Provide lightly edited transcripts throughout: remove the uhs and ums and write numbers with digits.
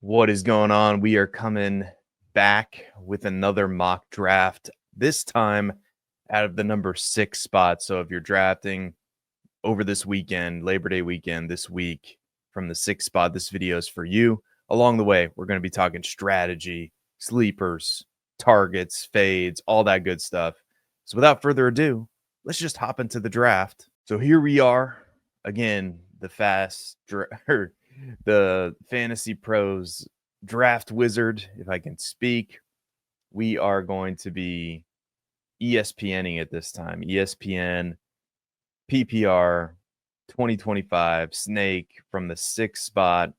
What is going on? We are coming back with another mock draft, this time out of the number 6 spot. So if you're drafting over this weekend, Labor Day weekend, this week from the 6th spot, this video is for you. Along the way, we're going to be talking strategy, sleepers, targets, fades, all that good stuff. So without further ado, let's just hop into the draft. So here we are again, the Fantasy Pros draft wizard, if I can speak. We are going to be ESPNing at this time. ESPN PPR 2025 snake from the 6th spot.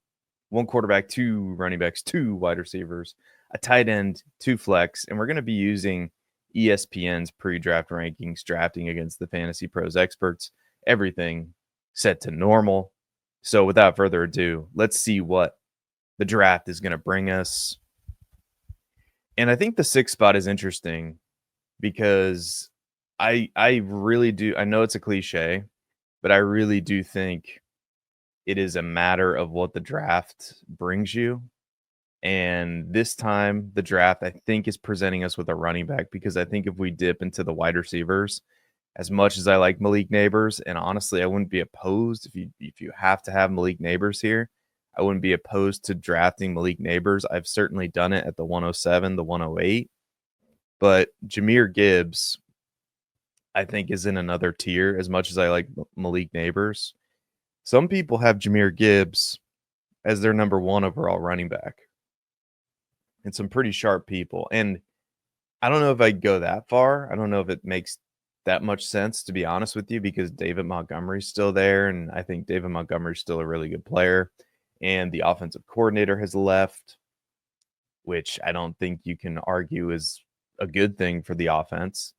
1 quarterback, 2 running backs, 2 wide receivers, a tight end, 2 flex, and we're going to be using ESPN's pre-draft rankings, drafting against the Fantasy Pros experts, everything set to normal. So without further ado, let's see what the draft is going to bring us. And I think the 6th spot is interesting because I really do. I know it's a cliche, but I really do think it is a matter of what the draft brings you. And this time, the draft, I think, is presenting us with a running back because I think if we dip into the wide receivers, as much as I like Malik Neighbors, and honestly, I wouldn't be opposed if you have to have Malik Neighbors here. I wouldn't be opposed to drafting Malik Neighbors. I've certainly done it at the 107, the 108. But Jahmyr Gibbs, I think, is in another tier as much as I like Malik Neighbors. Some people have Jahmyr Gibbs as their number 1 overall running back. And some pretty sharp people. And I don't know if I'd go that far. I don't know if it makes that much sense, to be honest with you, because David Montgomery's still there. And I think David Montgomery's still a really good player. And the offensive coordinator has left, which I don't think you can argue is a good thing for the offense.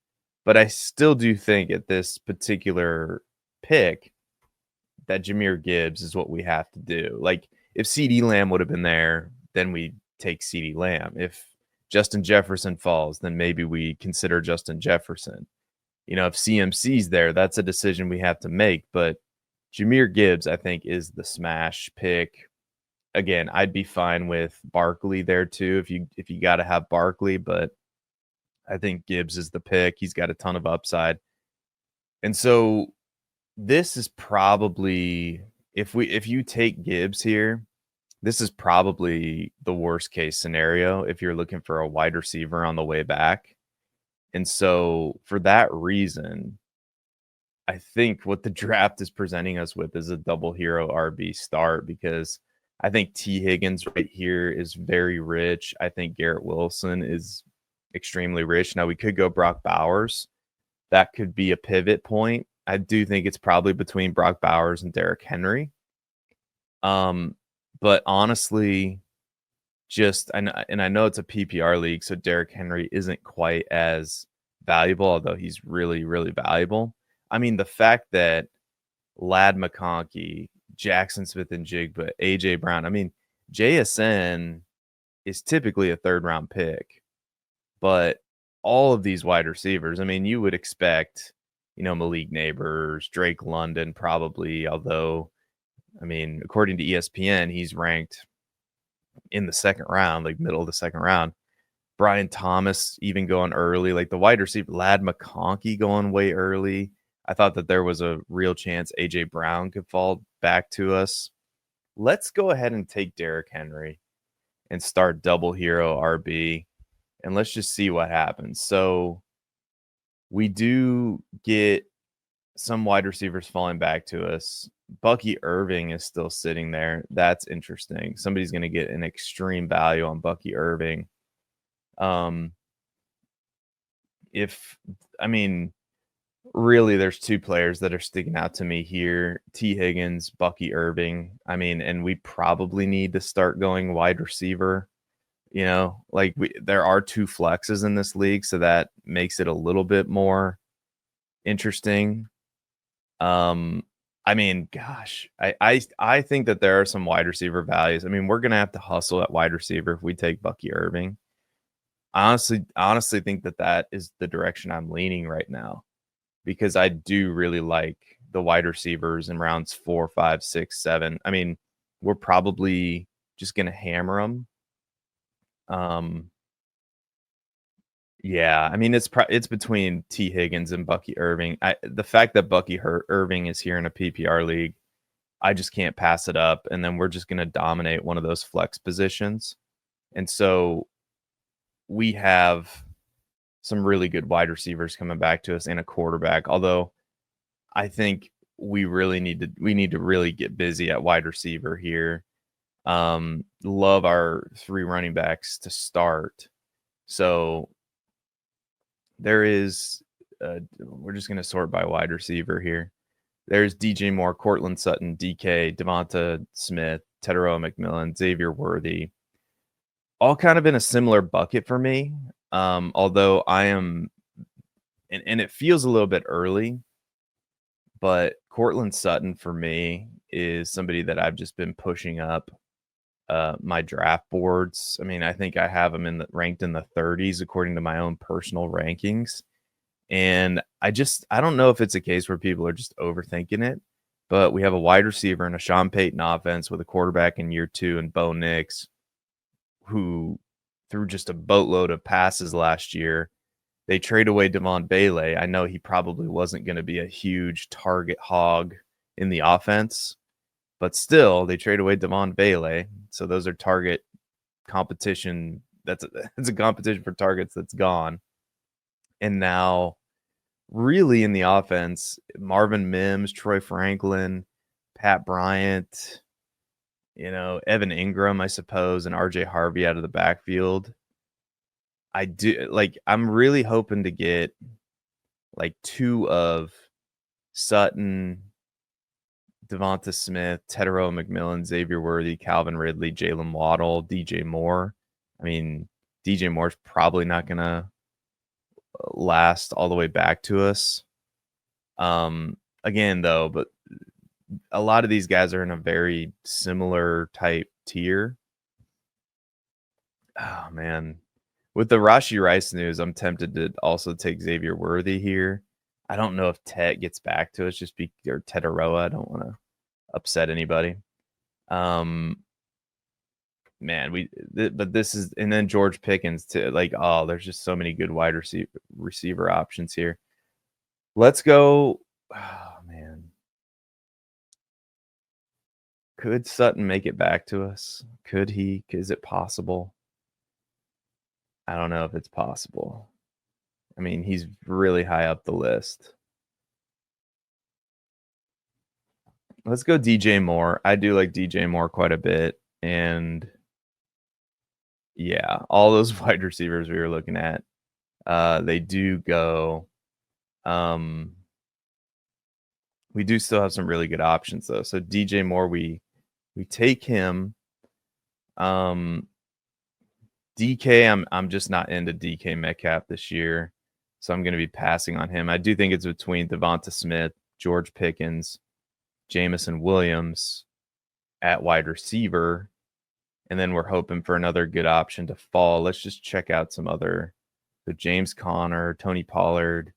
But I still do think at this particular pick that Jahmyr Gibbs is what we have to do. Like, if CeeDee Lamb would have been there, then we take CeeDee Lamb. If Justin Jefferson falls, then maybe we consider Justin Jefferson. If CMC's there, that's a decision we have to make. But Jahmyr Gibbs, I think, is the smash pick. Again, I'd be fine with Barkley there too if you got to have Barkley, but I think Gibbs is the pick. He's got a ton of upside. And so this is probably, if you take Gibbs here, this is probably the worst case scenario if you're looking for a wide receiver on the way back. And so for that reason, I think what the draft is presenting us with is a double hero RB start, because I think T. Higgins right here is very rich. I think Garrett Wilson is extremely rich. Now we could go Brock Bowers. That could be a pivot point. I do think it's probably between Brock Bowers and Derrick Henry. But honestly, and I know it's a PPR league, so Derrick Henry isn't quite as valuable, although he's really, really valuable. I mean, the fact that Lad McConkey, Jackson Smith and Jigba, AJ Brown, I mean, JSN is typically a 3rd round pick, but all of these wide receivers, I mean, you would expect, Malik Neighbors, Drake London, probably, although, I mean, according to ESPN, he's ranked in the 2nd round, like middle of the 2nd round. Brian Thomas even going early, like the wide receiver, Lad McConkey going way early. I thought that there was a real chance AJ Brown could fall back to us. Let's go ahead and take Derrick Henry and start double hero RB, and let's just see what happens. So we do get some wide receivers falling back to us. Bucky Irving is still sitting there. That's interesting. Somebody's going to get an extreme value on Bucky Irving. Really, there's 2 players that are sticking out to me here. T. Higgins, Bucky Irving. I mean, and we probably need to start going wide receiver. There are 2 flexes in this league, so that makes it a little bit more interesting. I mean, gosh, I think that there are some wide receiver values. I mean, we're gonna have to hustle at wide receiver if we take Bucky Irving. I honestly think that is the direction I'm leaning right now, because I do really like the wide receivers in rounds 4, 5, 6, 7. I mean, we're probably just gonna hammer them. Um, yeah, I mean, it's between T. Higgins and Bucky Irving. The fact that Irving is here in a PPR league, I just can't pass it up, and then we're just gonna dominate one of those flex positions. And so we have some really good wide receivers coming back to us and a quarterback. Although I think we need to really get busy at wide receiver here. Love our 3 running backs to start. So there is we're just going to sort by wide receiver here. There's DJ Moore, Cortland Sutton, DK, Devonta Smith, Tedero McMillan, Xavier Worthy. All kind of in a similar bucket for me. Although I am and it feels a little bit early, but Cortland Sutton for me is somebody that I've just been pushing up my draft boards. I mean, I think I have him ranked in the 30s according to my own personal rankings. And I don't know if it's a case where people are just overthinking it, but we have a wide receiver and a Sean Payton offense with a quarterback in year 2 and Bo Nix, who threw just a boatload of passes last year. They trade away Devon Bailey. I know he probably wasn't going to be a huge target hog in the offense, but still, they trade away Devon Bailey. So those are target competition. That's a competition for targets that's gone. And now, really in the offense, Marvin Mims, Troy Franklin, Pat Bryant, Evan Ingram, I suppose, and RJ Harvey out of the backfield. I'm really hoping to get like 2 of Sutton, Devonta Smith, Tedero McMillan, Xavier Worthy, Calvin Ridley, Jalen Waddle, DJ Moore. I mean, DJ Moore's probably not going to last all the way back to us. Again, though, but a lot of these guys are in a very similar type tier. Oh, man. With the Rashee Rice news, I'm tempted to also take Xavier Worthy here. I don't know if Ted gets back to us or Tetaroa. I don't want to upset anybody. Man, but this is, and then George Pickens too. There's just so many good wide receiver options here. Let's go. Oh man, could Sutton make it back to us? Could he? Is it possible? I don't know if it's possible. I mean, he's really high up the list. Let's go DJ Moore. I do like DJ Moore quite a bit. And yeah, all those wide receivers we were looking at, they do go. We do still have some really good options though. So DJ Moore, we take him. DK, I'm just not into DK Metcalf this year, so I'm going to be passing on him. I do think it's between Devonta Smith, George Pickens, Jamison Williams at wide receiver, and then we're hoping for another good option to fall. Let's just check out some other. So James Conner, Tony Pollard.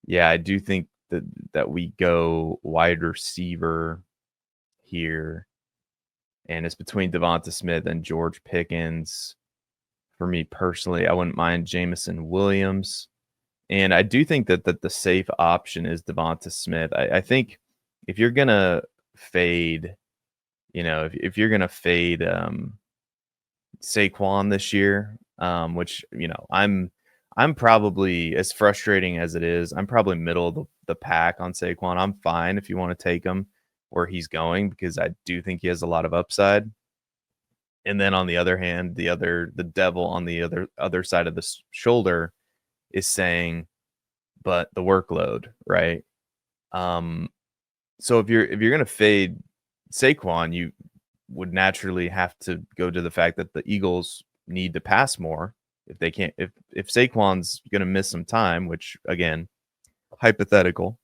Yeah, I do think that we go wide receiver here, and it's between Devonta Smith and George Pickens. For me personally, I wouldn't mind Jamison Williams. And I do think that the safe option is Devonta Smith. I think if you're going to fade, if you're going to fade Saquon this year, which, I'm probably, as frustrating as it is, I'm probably middle of the pack on Saquon. I'm fine if you want to take him where he's going, because I do think he has a lot of upside. And then on the other hand, the devil on the other side of the shoulder is saying, but the workload, right? So if you're going to fade Saquon, you would naturally have to go to the fact that the Eagles need to pass more. If they can't, if Saquon's going to miss some time, which again, hypothetical,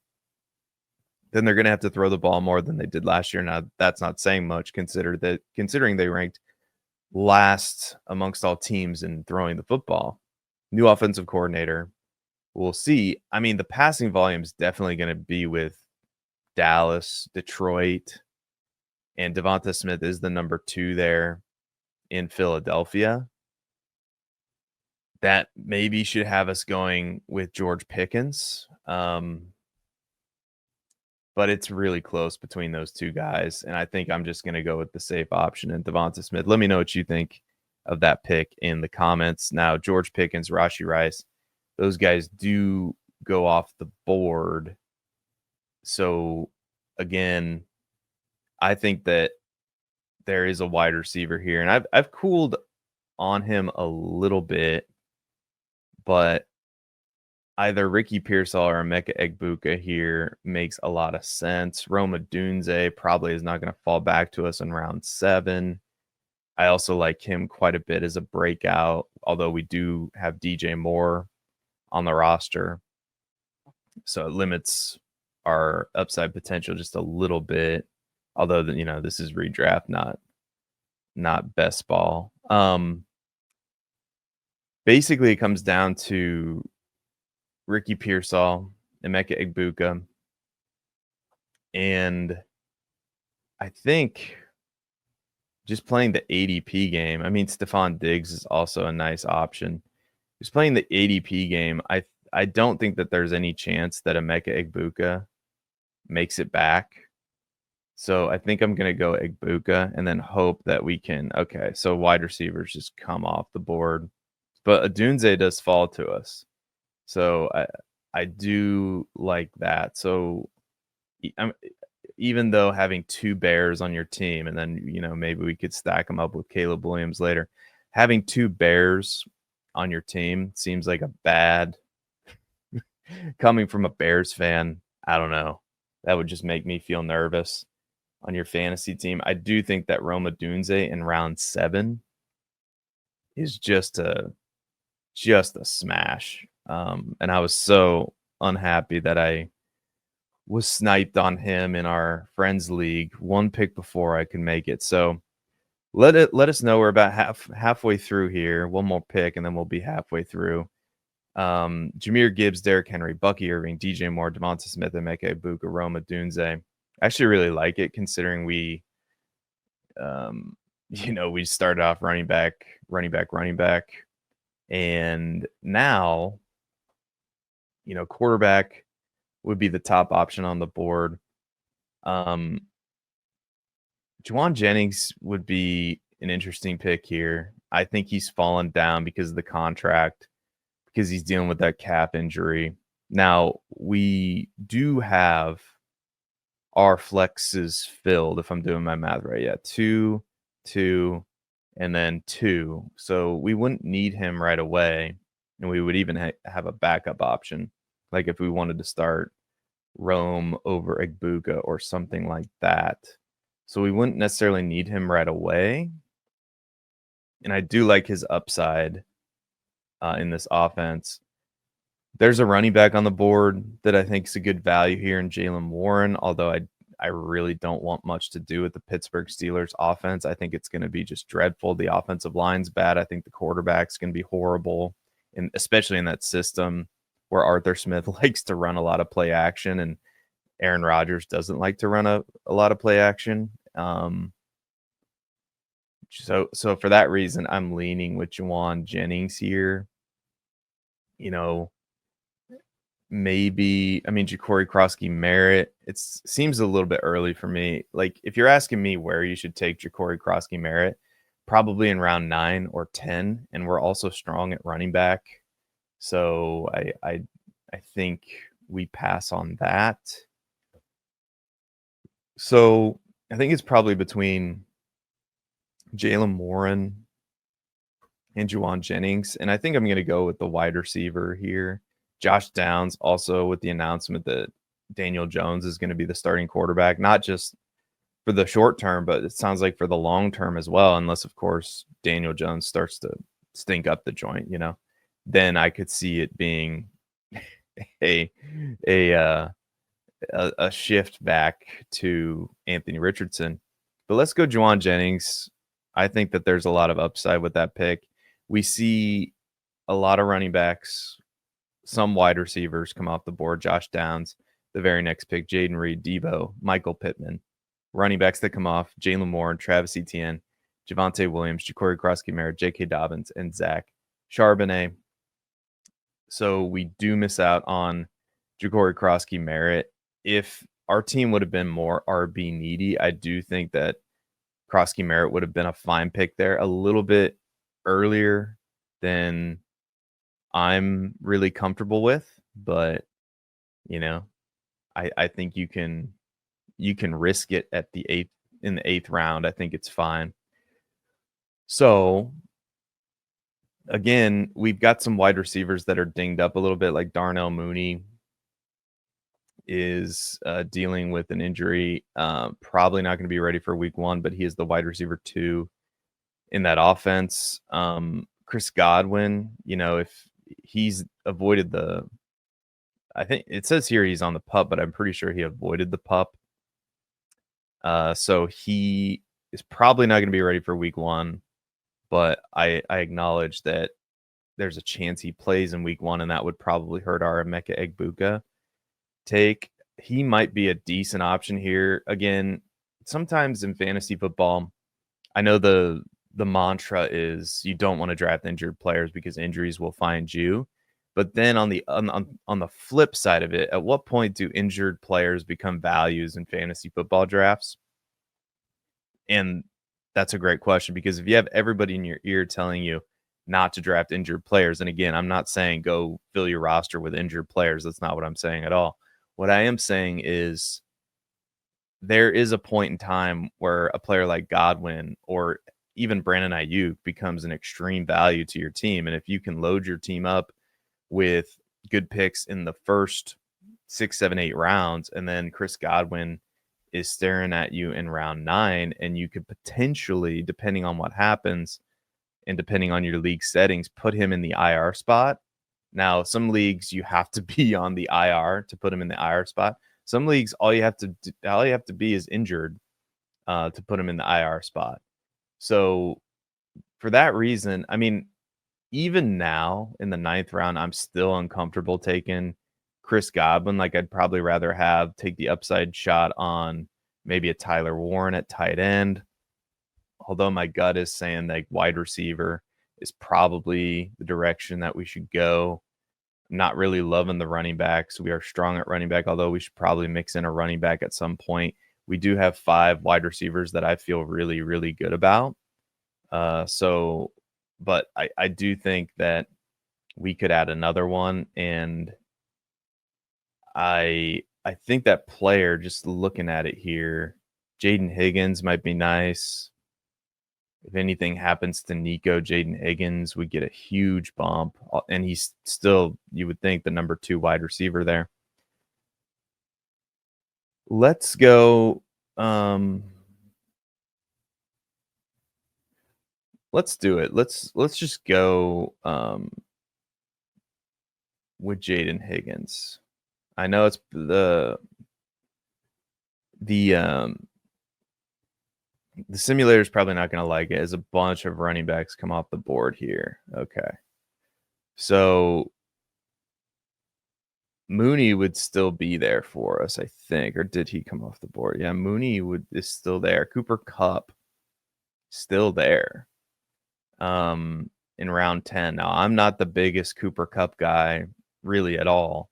then they're going to have to throw the ball more than they did last year. Now that's not saying much, considering they ranked last amongst all teams in throwing the football. New offensive coordinator. We'll see. I mean, the passing volume is definitely going to be with Dallas, Detroit, and Devonta Smith is the number 2 there. in Philadelphia, that maybe should have us going with George Pickens. But it's really close between those two guys, and I think I'm just gonna go with the safe option and Devonta Smith. Let me know what you think of that pick in the comments. Now, George Pickens, Rashee Rice, those guys do go off the board. So, again, I think that there is a wide receiver here, and I've cooled on him a little bit, but either Ricky Pearsall or Emeka Egbuka here makes a lot of sense. Roma Dunze probably is not going to fall back to us in round 7. I also like him quite a bit as a breakout, although we do have DJ Moore on the roster. So it limits our upside potential just a little bit. Although, this is redraft, not best ball. Basically, it comes down to Ricky Pearsall, Emeka Egbuka, and I think just playing the ADP game. I mean, Stephon Diggs is also a nice option. Just playing the ADP game, I don't think that there's any chance that Emeka Egbuka makes it back. So I think I'm going to go Egbuka and then hope that we can. Okay, so wide receivers just come off the board, but Adunze does fall to us. So I do like that. So even though having 2 Bears on your team, and then maybe we could stack them up with Caleb Williams later, having 2 Bears on your team seems like a bad. Coming from a Bears fan, I don't know. That would just make me feel nervous on your fantasy team. I do think that Roma Dunze in round 7 is just a smash. And I was so unhappy that I was sniped on him in our friends league 1 pick before I could make it. So let us know. We're about halfway through here. 1 more pick and then we'll be halfway through. Jahmyr Gibbs, Derrick Henry, Bucky Irving, DJ Moore, Devonta Smith, Emeka Egbuka, Roma Dunze. I actually really like it considering we we started off running back, and now quarterback would be the top option on the board. Juwan Jennings would be an interesting pick here. I think he's fallen down because of the contract, because he's dealing with that cap injury. Now, we do have our flexes filled, if I'm doing my math right. Yeah, 2, 2, and then 2. So we wouldn't need him right away, and we would even have a backup option, like if we wanted to start Rome over Egbuka or something like that. So we wouldn't necessarily need him right away. And I do like his upside in this offense. There's a running back on the board that I think is a good value here in Jaylen Warren, although I really don't want much to do with the Pittsburgh Steelers offense. I think it's going to be just dreadful. The offensive line's bad. I think the quarterback's going to be horrible, and especially in that system where Arthur Smith likes to run a lot of play action and Aaron Rodgers doesn't like to run a lot of play action. So for that reason, I'm leaning with Juwan Jennings here. Maybe, Ja'Cory Krosky-Merritt. It seems a little bit early for me. Like, if you're asking me where you should take Ja'Cory Krosky-Merritt, probably in round 9 or 10, and we're also strong at running back. So I think we pass on that. So I think it's probably between Jaylen Warren and Juwan Jennings, and I think I'm going to go with the wide receiver here. Josh Downs, also with the announcement that Daniel Jones is going to be the starting quarterback, not just for the short term, but it sounds like for the long term as well, unless, of course, Daniel Jones starts to stink up the joint, then I could see it being a shift back to Anthony Richardson. But let's go Juwan Jennings. I think that there's a lot of upside with that pick. We see a lot of running backs, some wide receivers come off the board. Josh Downs, the very next pick, Jaden Reed, Debo, Michael Pittman. Running backs that come off, Jaylen Moore, Travis Etienne, Javonte Williams, Ja'Cory Krosky-Merritt, J.K. Dobbins, and Zach Charbonnet. So we do miss out on Ja'Cory Krosky-Merritt. If our team would have been more RB needy, I do think that Krosky-Merritt would have been a fine pick there a little bit earlier than I'm really comfortable with. But, I think you can risk it at in the eighth round. I think it's fine. So again, we've got some wide receivers that are dinged up a little bit, like Darnell Mooney is dealing with an injury. Probably not going to be ready for week 1, but he is the wide receiver 2 in that offense. Chris Godwin, if he's avoided I think it says here he's on the PUP, but I'm pretty sure he avoided the PUP. So he is probably not going to be ready for week 1, but I acknowledge that there's a chance he plays in week 1, and that would probably hurt our Emeka Egbuka take. He might be a decent option here. Again, sometimes in fantasy football, I know the mantra is you don't want to draft injured players because injuries will find you. But then on the flip side of it, at what point do injured players become values in fantasy football drafts? And that's a great question, because if you have everybody in your ear telling you not to draft injured players, and again, I'm not saying go fill your roster with injured players. That's not what I'm saying at all. What I am saying is there is a point in time where a player like Godwin or even Brandon Ayuk becomes an extreme value to your team. And if you can load your team up with good picks in the first 6, 7, 8 rounds, and then Chris Godwin is staring at you in round 9, and you could potentially, depending on what happens and depending on your league settings, put him in the IR spot. Now, some leagues you have to be on the IR to put him in the IR spot. Some leagues, all you have to be is injured to put him in the IR spot. So for that reason, I mean, even now in the 9th round, I'm still uncomfortable taking Chris Godwin. Like, I'd probably rather take the upside shot on maybe a Tyler Warren at tight end. Although my gut is saying like wide receiver is probably the direction that we should go. I'm not really loving the running backs. We are strong at running back, although we should probably mix in a running back at some point. We do have 5 wide receivers that I feel really, really good about. But I do think that we could add another one, and I think that player, just looking at it here, Jaden Higgins might be nice. If anything happens to Nico, Jaden Higgins would get a huge bump, and he's still, you would think, the number 2 wide receiver there. Let's go. Let's do it. Let's just go with Jaden Higgins. I know it's the simulator is probably not going to like it, as a bunch of running backs come off the board here. Okay. So Mooney would still be there for us, I think. Or did he come off the board? Yeah, Mooney is still there. Cooper Kupp still there. In round 10. Now, I'm not the biggest Cooper Kupp guy really at all.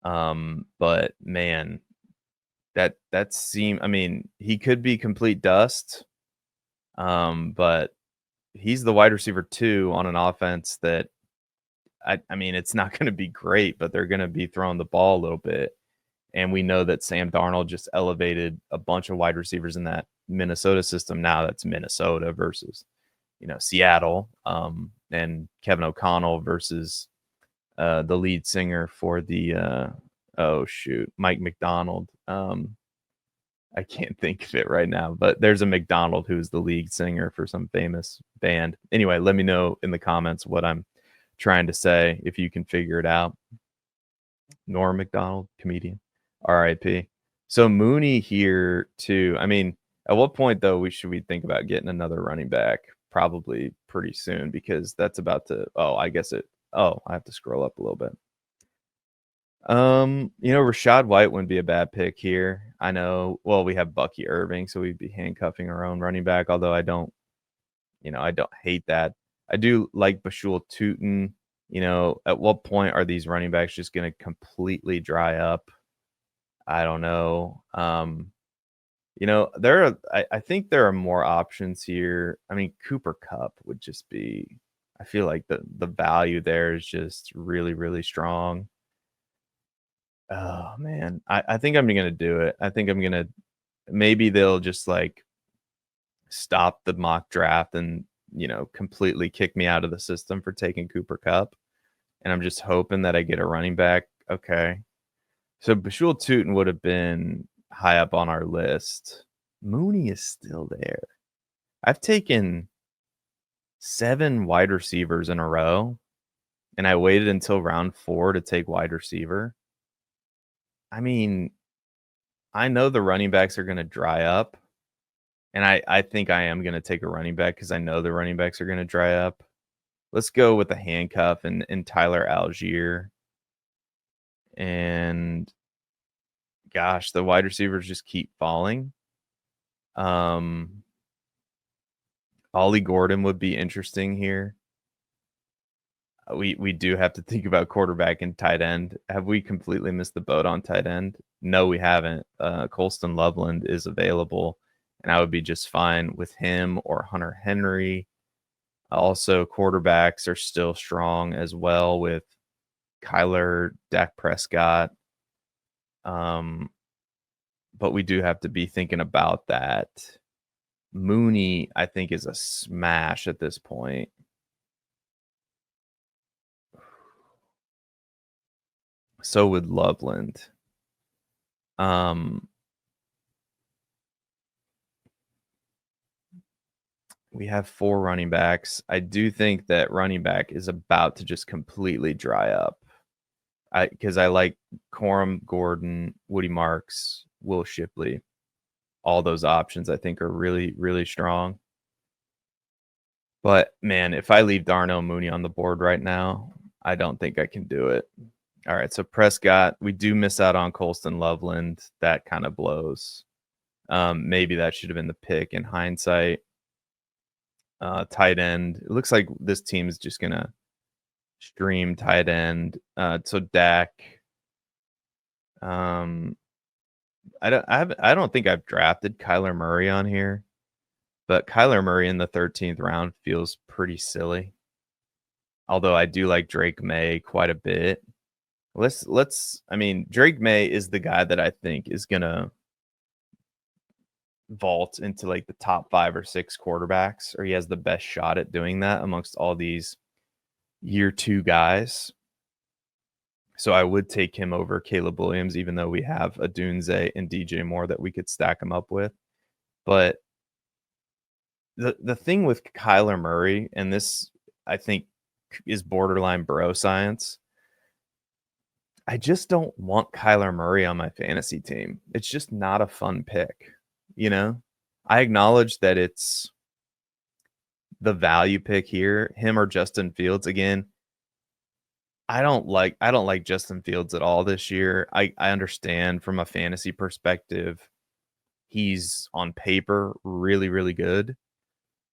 But man, that seemed, I mean, he could be complete dust. But he's the wide receiver 2 on an offense that I mean, it's not going to be great, but they're going to be throwing the ball a little bit. And we know that Sam Darnold just elevated a bunch of wide receivers in that Minnesota system. Now that's Minnesota versus, Seattle, and Kevin O'Connell versus the lead singer for the Mike McDonald. I can't think of it right now, but there's a McDonald who's the lead singer for some famous band. Anyway, let me know in the comments what I'm trying to say, if you can figure it out. Norm McDonald, comedian, R.I.P. So Mooney here too. I mean, at what point though should we think about getting another running back? Probably pretty soon, because that's about to. I have to scroll up a little bit. Rachaad White wouldn't be a bad pick here. I know. Well, we have Bucky Irving, so we'd be handcuffing our own running back. Although I don't I don't hate that. I do like Bashul Tutin. At what point are these running backs just going to completely dry up? I don't know. I think there are more options here. I mean, Cooper Cup would just be. I feel like the value there is just really, really strong. Oh man, I think I'm gonna do it. I think I'm gonna maybe they'll just like stop the mock draft and completely kick me out of the system for taking Cooper Cup. And I'm just hoping that I get a running back. Okay. So Bashul Tutin would have been high up on our list. Mooney is still there. I've taken 7 wide receivers in a row, and I waited until round 4 to take wide receiver. I mean, I know the running backs are going to dry up, and I think I am going to take a running back because I know the running backs are going to dry up. Let's go with the handcuff and Tyler Algier. And gosh, the wide receivers just keep falling. Ollie Gordon would be interesting here. We do have to think about quarterback and tight end. Have we completely missed the boat on tight end? No, we haven't. Colston Loveland is available, and I would be just fine with him or Hunter Henry. Also, quarterbacks are still strong as well with Kyler, Dak Prescott. But we do have to be thinking about that. Mooney, I think, is a smash at this point. So would Loveland. We have 4 running backs. I do think that running back is about to just completely dry up. Because I like Corum, Gordon, Woody Marks, Will Shipley. All those options I think are really, really strong. But man, if I leave Darnell Mooney on the board right now, I don't think I can do it. All right, so Prescott, we do miss out on Colston Loveland. That kind of blows. Maybe that should have been the pick in hindsight. Tight end. It looks like this team is just gonna stream tight end. So Dak. I don't think I've drafted Kyler Murray on here, but Kyler Murray in the 13th round feels pretty silly. Although I do like Drake May quite a bit. Drake May is the guy that I think is gonna vault into like the top 5 or 6 quarterbacks, or he has the best shot at doing that amongst all these year 2 guys. So I would take him over Caleb Williams, even though we have a Dunze and DJ Moore that we could stack him up with. But the thing with Kyler Murray, and this I think is borderline bro science, I just don't want Kyler Murray on my fantasy team. It's just not a fun pick, I acknowledge that it's the value pick here, him or Justin Fields. Again, I don't like Justin Fields at all this year. I understand from a fantasy perspective, he's on paper really, really good.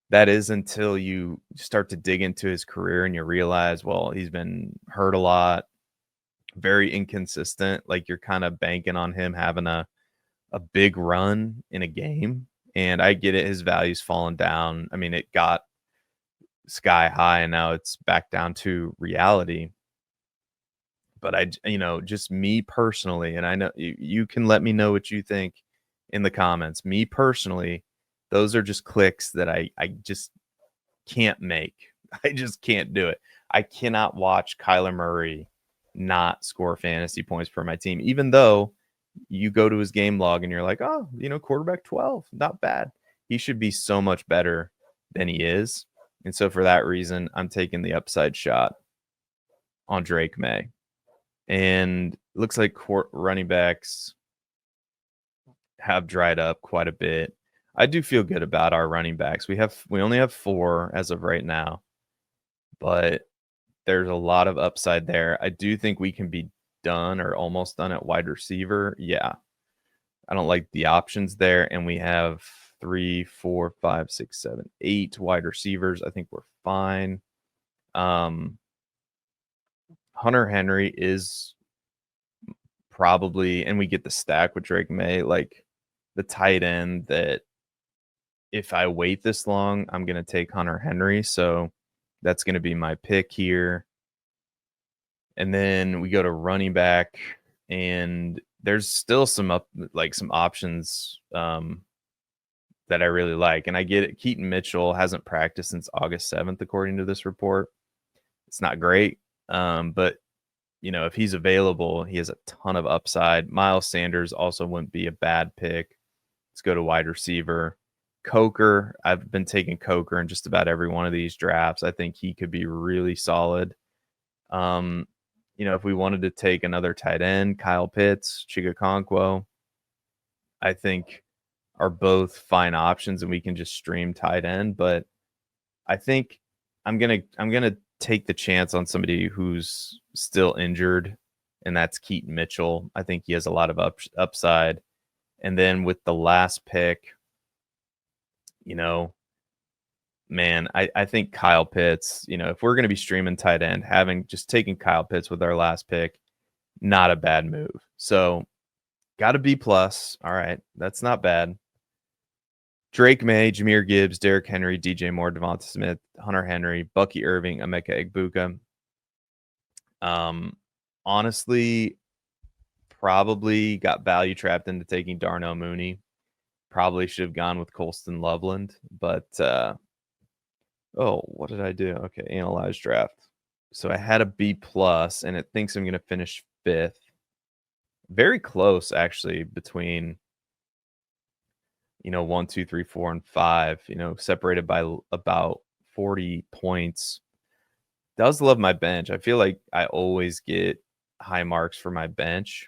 That is until you start to dig into his career and you realize, well, he's been hurt a lot, very inconsistent. Like you're kind of banking on him having a big run in a game. And I get it, his value's fallen down. I mean, it got sky high and now it's back down to reality. But just me personally, and I know you can let me know what you think in the comments. Me personally, those are just clicks that I just can't make. I just can't do it. I cannot watch Kyler Murray not score fantasy points for my team, even though you go to his game log and you're like, oh, quarterback 12, not bad. He should be so much better than he is. And so for that reason, I'm taking the upside shot on Drake May. And it looks like running backs have dried up quite a bit. I do feel good about our running backs. We only have 4 as of right now, but there's a lot of upside there. I do think we can be done or almost done at wide receiver. Yeah. I don't like the options there. And we have three, four, five, six, seven, 8 wide receivers. I think we're fine. Hunter Henry is probably, and we get the stack with Drake May, like the tight end that if I wait this long, I'm going to take Hunter Henry. So that's going to be my pick here. And then we go to running back, and there's still some options that I really like. And I get it. Keaton Mitchell hasn't practiced since August 7th, according to this report. It's not great. But if he's available, he has a ton of upside. Miles Sanders also wouldn't be a bad pick. Let's go to wide receiver. Coker. I've been taking Coker in just about every one of these drafts. I think he could be really solid. If we wanted to take another tight end, Kyle Pitts, Chigakonkwo, I think are both fine options, and we can just stream tight end. But I think I'm gonna take the chance on somebody who's still injured, and that's Keaton Mitchell. I think he has a lot of upside. And then with the last pick, man, I think Kyle Pitts, if we're going to be streaming tight end, taking Kyle Pitts with our last pick, not a bad move. So got a B+. All right. That's not bad. Drake May, Jahmyr Gibbs, Derrick Henry, DJ Moore, Devonta Smith, Hunter Henry, Bucky Irving, Emeka Egbuka. Honestly, probably got value trapped into taking Darnell Mooney. Probably should have gone with Colston Loveland, but what did I do? Okay, analyze draft. So I had a B+, and it thinks I'm going to finish 5th. Very close, actually, between 1, 2, 3, 4, and 5. Separated by about 40 points. Does love my bench. I feel like I always get high marks for my bench.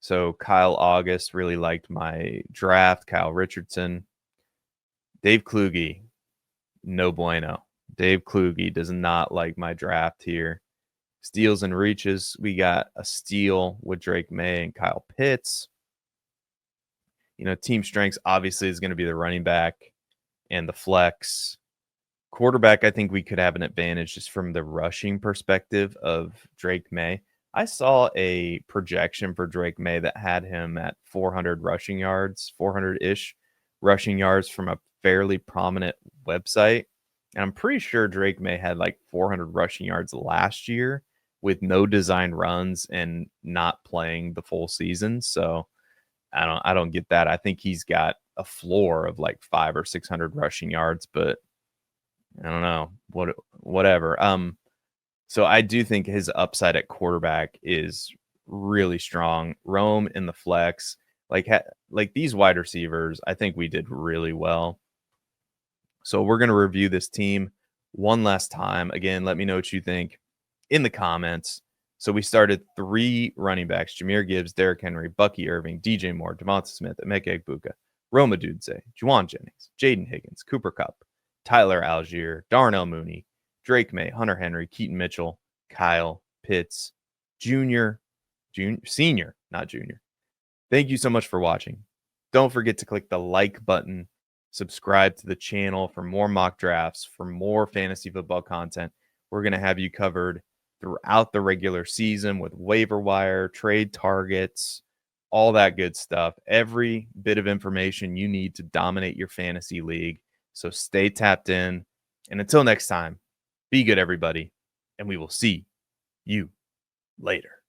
So Kyle August really liked my draft. Kyle Richardson. Dave Kluge, no bueno. Dave Kluge does not like my draft here. Steals and reaches. We got a steal with Drake May and Kyle Pitts. Team strengths obviously is going to be the running back and the flex. Quarterback, I think we could have an advantage just from the rushing perspective of Drake May. I saw a projection for Drake May that had him at 400 rushing yards, 400-ish rushing yards from a fairly prominent website. And I'm pretty sure Drake May had like 400 rushing yards last year with no design runs and not playing the full season. So I don't get that. I think he's got a floor of like 500 or 600 rushing yards, but I don't know. Whatever. So I do think his upside at quarterback is really strong. Rome in the flex, like these wide receivers, I think we did really well. So we're going to review this team one last time. Again, let me know what you think in the comments. So we started 3 running backs: Jahmyr Gibbs, Derrick Henry, Bucky Irving, DJ Moore, Devonta Smith, Emeka Egbuka, Roma Dudze, Juwan Jennings, Jaden Higgins, Cooper Kupp, Tyler Algier, Darnell Mooney, Drake May, Hunter Henry, Keaton Mitchell, Kyle Pitts, Senior, not Junior. Thank you so much for watching. Don't forget to click the like button, subscribe to the channel for more mock drafts, for more fantasy football content. We're going to have you covered throughout the regular season with waiver wire, trade targets, all that good stuff. Every bit of information you need to dominate your fantasy league. So stay tapped in. And until next time, be good, everybody. And we will see you later.